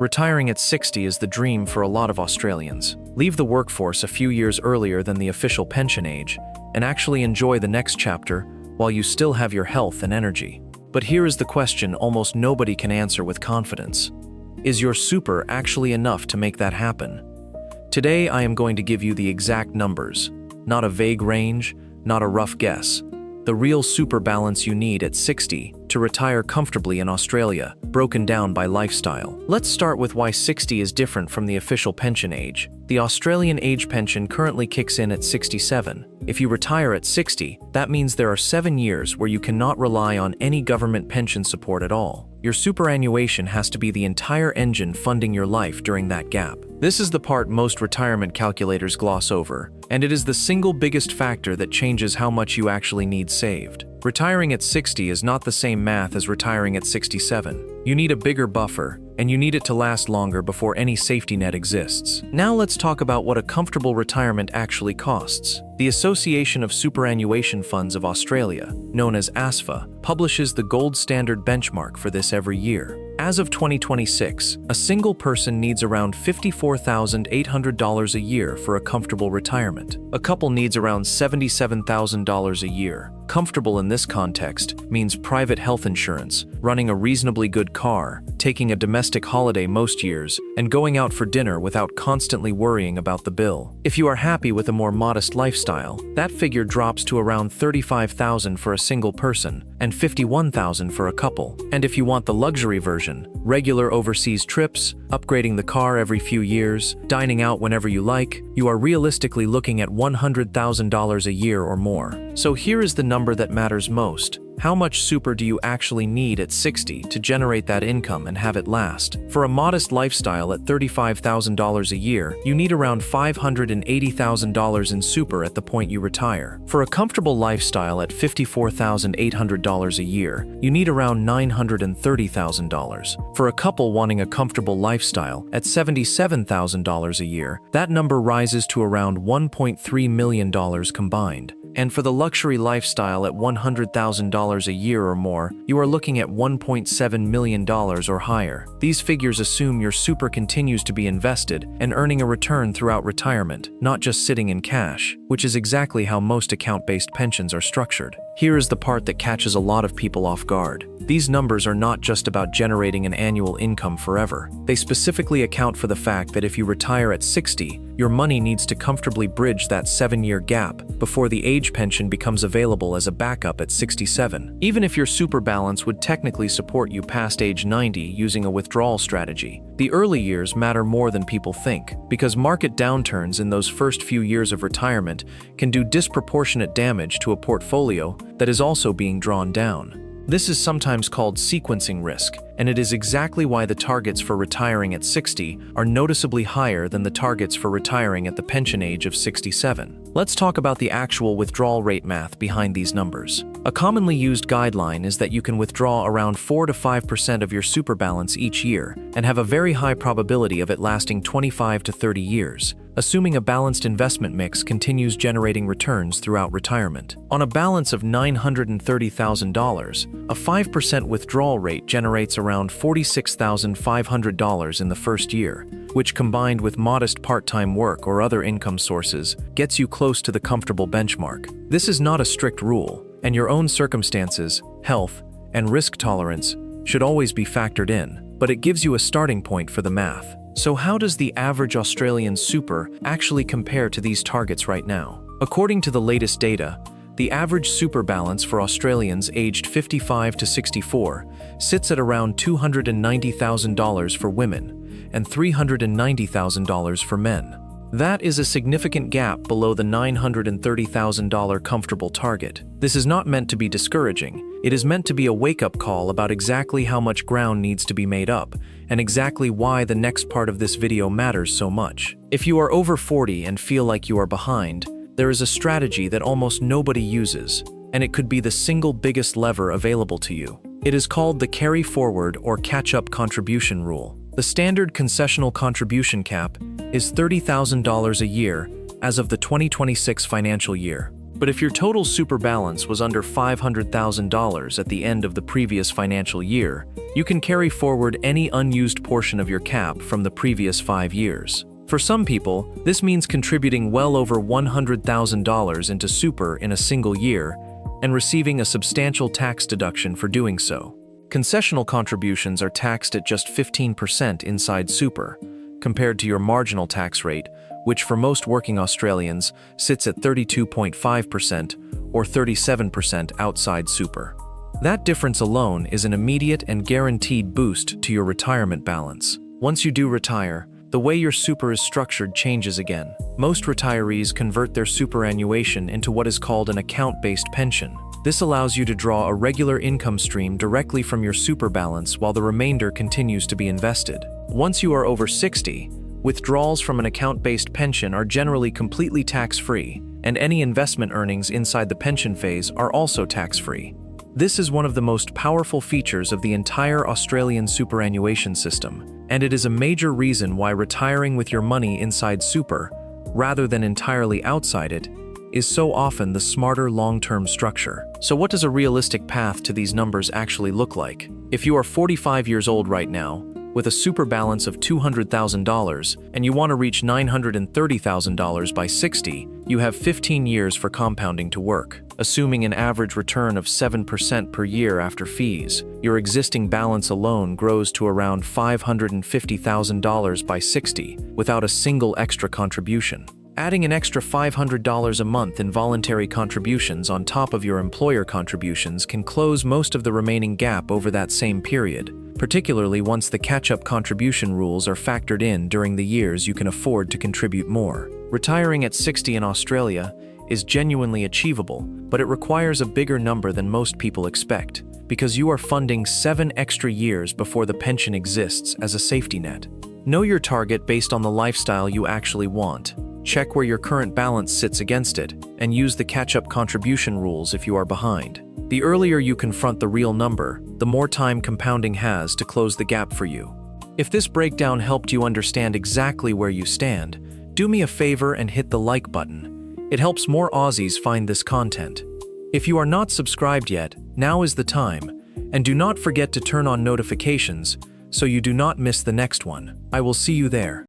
Retiring at 60 is the dream for a lot of Australians. Leave the workforce a few years earlier than the official pension age, and actually enjoy the next chapter while you still have your health and energy. But here is the question almost nobody can answer with confidence. Is your super actually enough to make that happen? Today I am going to give you the exact numbers, not a vague range, not a rough guess. The real super balance you need at 60 to retire comfortably in Australia, broken down by lifestyle. Let's start with why 60 is different from the official pension age. The Australian age pension currently kicks in at 67. If you retire at 60, that means there are 7 years where you cannot rely on any government pension support at all. Your superannuation has to be the entire engine funding your life during that gap. This is the part most retirement calculators gloss over, and it is the single biggest factor that changes how much you actually need saved. Retiring at 60 is not the same math as retiring at 67. You need a bigger buffer, and you need it to last longer before any safety net exists. Now let's talk about what a comfortable retirement actually costs. The Association of Superannuation Funds of Australia, known as ASFA, publishes the gold standard benchmark for this every year. As of 2026, a single person needs around $54,800 a year for a comfortable retirement. A couple needs around $77,000 a year. Comfortable in this context means private health insurance, running a reasonably good car, taking a domestic holiday most years, and going out for dinner without constantly worrying about the bill. If you are happy with a more modest lifestyle, that figure drops to around $35,000 for a single person and $51,000 for a couple. And if you want the luxury version, regular overseas trips, upgrading the car every few years, dining out whenever you like, you are realistically looking at $100,000 a year or more. So here is the number that matters most. How much super do you actually need at 60 to generate that income and have it last? For a modest lifestyle at $35,000 a year, you need around $580,000 in super at the point you retire. For a comfortable lifestyle at $54,800 a year, you need around $930,000. For a couple wanting a comfortable lifestyle at $77,000 a year, that number rises to around $1.3 million combined. And for the luxury lifestyle at $100,000 a year or more, you are looking at $1.7 million or higher. These figures assume your super continues to be invested and earning a return throughout retirement, not just sitting in cash, which is exactly how most account-based pensions are structured. Here is the part that catches a lot of people off guard. These numbers are not just about generating an annual income forever. They specifically account for the fact that if you retire at 60, your money needs to comfortably bridge that 7-year gap before the age pension becomes available as a backup at 67. Even if your super balance would technically support you past age 90 using a withdrawal strategy, the early years matter more than people think, because market downturns in those first few years of retirement can do disproportionate damage to a portfolio that is also being drawn down. This is sometimes called sequencing risk, and it is exactly why the targets for retiring at 60 are noticeably higher than the targets for retiring at the pension age of 67. Let's talk about the actual withdrawal rate math behind these numbers. A commonly used guideline is that you can withdraw around 4 to 5% of your super balance each year and have a very high probability of it lasting 25 to 30 years, assuming a balanced investment mix continues generating returns throughout retirement. On a balance of $930,000, a 5% withdrawal rate generates around $46,500 in the first year, which combined with modest part-time work or other income sources, gets you close to the comfortable benchmark. This is not a strict rule, and your own circumstances, health, and risk tolerance should always be factored in, but it gives you a starting point for the math. So how does the average Australian super actually compare to these targets right now? According to the latest data, the average super balance for Australians aged 55 to 64 sits at around $290,000 for women and $390,000 for men. That is a significant gap below the $930,000 comfortable target. This is not meant to be discouraging. It is meant to be a wake-up call about exactly how much ground needs to be made up and exactly why the next part of this video matters so much. If you are over 40 and feel like you are behind, there is a strategy that almost nobody uses, and it could be the single biggest lever available to you. It is called the carry forward or catch-up contribution rule. The standard concessional contribution cap is $30,000 a year as of the 2026 financial year. But if your total super balance was under $500,000 at the end of the previous financial year, you can carry forward any unused portion of your cap from the previous 5 years. For some people, this means contributing well over $100,000 into super in a single year and receiving a substantial tax deduction for doing so. Concessional contributions are taxed at just 15% inside super, compared to your marginal tax rate, which for most working Australians sits at 32.5% or 37% outside super. That difference alone is an immediate and guaranteed boost to your retirement balance. Once you do retire, the way your super is structured changes again. Most retirees convert their superannuation into what is called an account-based pension. This allows you to draw a regular income stream directly from your super balance while the remainder continues to be invested. Once you are over 60, withdrawals from an account-based pension are generally completely tax-free, and any investment earnings inside the pension phase are also tax-free. This is one of the most powerful features of the entire Australian superannuation system, and it is a major reason why retiring with your money inside super, rather than entirely outside it, is so often the smarter long-term structure. So what does a realistic path to these numbers actually look like? If you are 45 years old right now, with a super balance of $200,000, and you want to reach $930,000 by 60, you have 15 years for compounding to work. Assuming an average return of 7% per year after fees, your existing balance alone grows to around $550,000 by 60, without a single extra contribution. Adding an extra $500 a month in voluntary contributions on top of your employer contributions can close most of the remaining gap over that same period, particularly once the catch-up contribution rules are factored in during the years you can afford to contribute more. Retiring at 60 in Australia is genuinely achievable, but it requires a bigger number than most people expect, because you are funding 7 extra years before the pension exists as a safety net. Know your target based on the lifestyle you actually want. Check where your current balance sits against it, and use the catch-up contribution rules if you are behind. The earlier you confront the real number, the more time compounding has to close the gap for you. If this breakdown helped you understand exactly where you stand, do me a favor and hit the like button. It helps more Aussies find this content. If you are not subscribed yet, now is the time, and do not forget to turn on notifications so you do not miss the next one. I will see you there.